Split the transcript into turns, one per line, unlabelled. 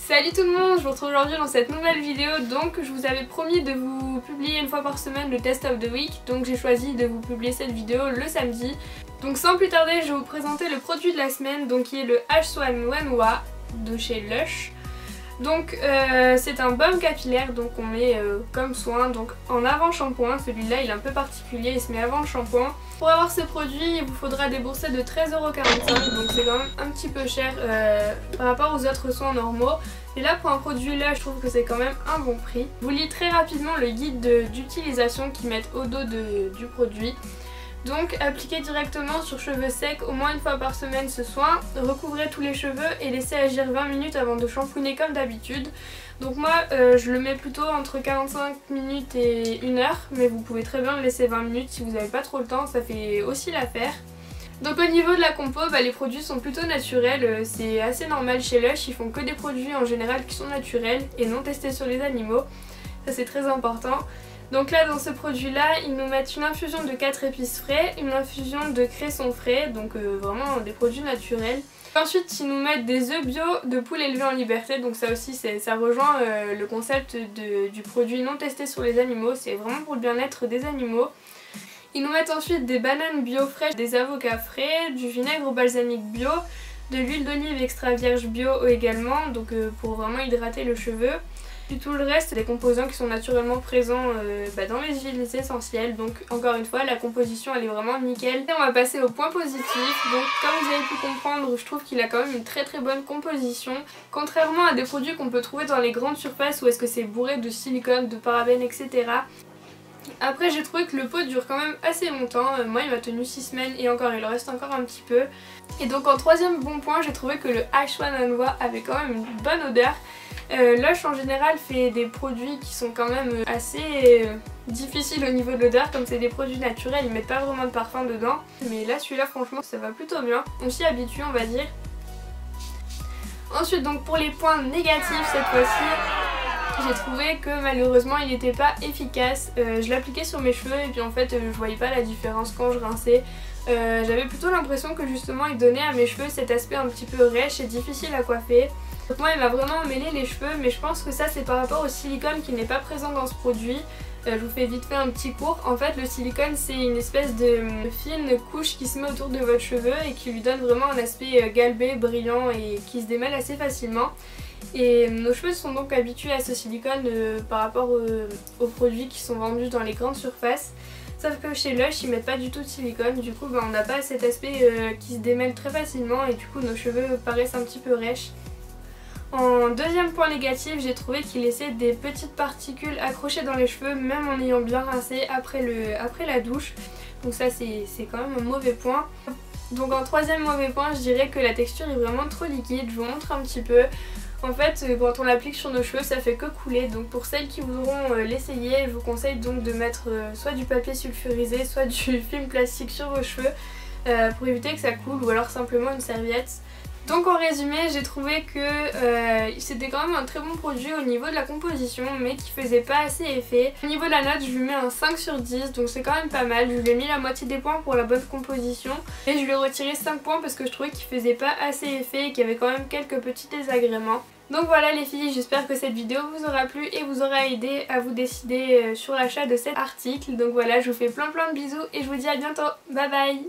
Salut tout le monde, je vous retrouve aujourd'hui dans cette nouvelle vidéo. Donc je vous avais promis de vous publier une fois par semaine le test of the week. Donc j'ai choisi de vous publier cette vidéo le samedi. Donc sans plus tarder, je vais vous présenter le produit de la semaine, donc qui est le H-Swan Wenhua de chez Lush. Donc c'est un baume capillaire, donc on met comme soin donc en avant shampoing. Celui-là il est un peu particulier, il se met avant le shampoing. Pour avoir ce produit il vous faudra débourser de 13,45 €, donc c'est quand même un petit peu cher par rapport aux autres soins normaux. Et là pour un produit là je trouve que c'est quand même un bon prix. Je vous lis très rapidement le guide d'utilisation qu'ils mettent au dos du produit. Donc appliquez directement sur cheveux secs au moins une fois par semaine ce soin, recouvrez tous les cheveux et laissez agir 20 minutes avant de shampooiner comme d'habitude. Donc moi je le mets plutôt entre 45 minutes et 1 heure, mais vous pouvez très bien le laisser 20 minutes si vous n'avez pas trop le temps, ça fait aussi l'affaire. Donc au niveau de la compo, les produits sont plutôt naturels, c'est assez normal chez Lush, ils font que des produits en général qui sont naturels et non testés sur les animaux, ça c'est très important. Donc là dans ce produit là ils nous mettent une infusion de 4 épices frais, une infusion de cresson frais, donc vraiment des produits naturels. Ensuite ils nous mettent des œufs bio de poule élevée en liberté, donc ça aussi ça rejoint le concept du produit non testé sur les animaux, c'est vraiment pour le bien-être des animaux. Ils nous mettent ensuite des bananes bio fraîches, des avocats frais, du vinaigre balsamique bio, de l'huile d'olive extra vierge bio également, donc pour vraiment hydrater le cheveu. Puis tout le reste, c'est des composants qui sont naturellement présents dans les huiles essentielles. Donc encore une fois, la composition elle est vraiment nickel. Et on va passer au point positif. Donc comme vous avez pu comprendre, je trouve qu'il a quand même une très bonne composition. Contrairement à des produits qu'on peut trouver dans les grandes surfaces où est-ce que c'est bourré de silicone, de parabènes, etc. Après j'ai trouvé que le pot dure quand même assez longtemps, moi il m'a tenu 6 semaines et encore il reste encore un petit peu. Et donc en troisième bon point j'ai trouvé que le H-Swan Wenhua avait quand même une bonne odeur. Lush en général fait des produits qui sont quand même assez difficiles au niveau de l'odeur, comme c'est des produits naturels, ils mettent pas vraiment de parfum dedans. Mais là celui-là franchement ça va plutôt bien, on s'y habitue on va dire. Ensuite donc pour les points négatifs cette fois-ci, j'ai trouvé que malheureusement il n'était pas efficace. Je l'appliquais sur mes cheveux et puis en fait je voyais pas la différence quand je rinçais. J'avais plutôt l'impression que justement il donnait à mes cheveux cet aspect un petit peu rêche et difficile à coiffer. Donc moi il m'a vraiment emmêlé les cheveux, mais je pense que ça c'est par rapport au silicone qui n'est pas présent dans ce produit. Je vous fais vite fait un petit cours. En fait le silicone c'est une espèce de fine couche qui se met autour de votre cheveu et qui lui donne vraiment un aspect galbé, brillant et qui se démêle assez facilement. Et nos cheveux sont donc habitués à ce silicone par rapport aux produits qui sont vendus dans les grandes surfaces. Sauf que chez Lush ils mettent pas du tout de silicone, du coup on n'a pas cet aspect qui se démêle très facilement et du coup nos cheveux paraissent un petit peu rêches. En deuxième point négatif, j'ai trouvé qu'il laissait des petites particules accrochées dans les cheveux même en ayant bien rincé après la douche. Donc ça c'est quand même un mauvais point. Donc en troisième mauvais point, je dirais que la texture est vraiment trop liquide, je vous montre un petit peu. En fait quand on l'applique sur nos cheveux ça fait que couler, donc pour celles qui voudront l'essayer je vous conseille donc de mettre soit du papier sulfurisé soit du film plastique sur vos cheveux pour éviter que ça coule, ou alors simplement une serviette. Donc en résumé j'ai trouvé que c'était quand même un très bon produit au niveau de la composition mais qui faisait pas assez effet. Au niveau de la note je lui mets un 5 sur 10, donc c'est quand même pas mal. Je lui ai mis la moitié des points pour la bonne composition et je lui ai retiré 5 points parce que je trouvais qu'il faisait pas assez effet et qu'il y avait quand même quelques petits désagréments. Donc voilà les filles, j'espère que cette vidéo vous aura plu et vous aura aidé à vous décider sur l'achat de cet article. Donc voilà, je vous fais plein de bisous et je vous dis à bientôt, bye bye.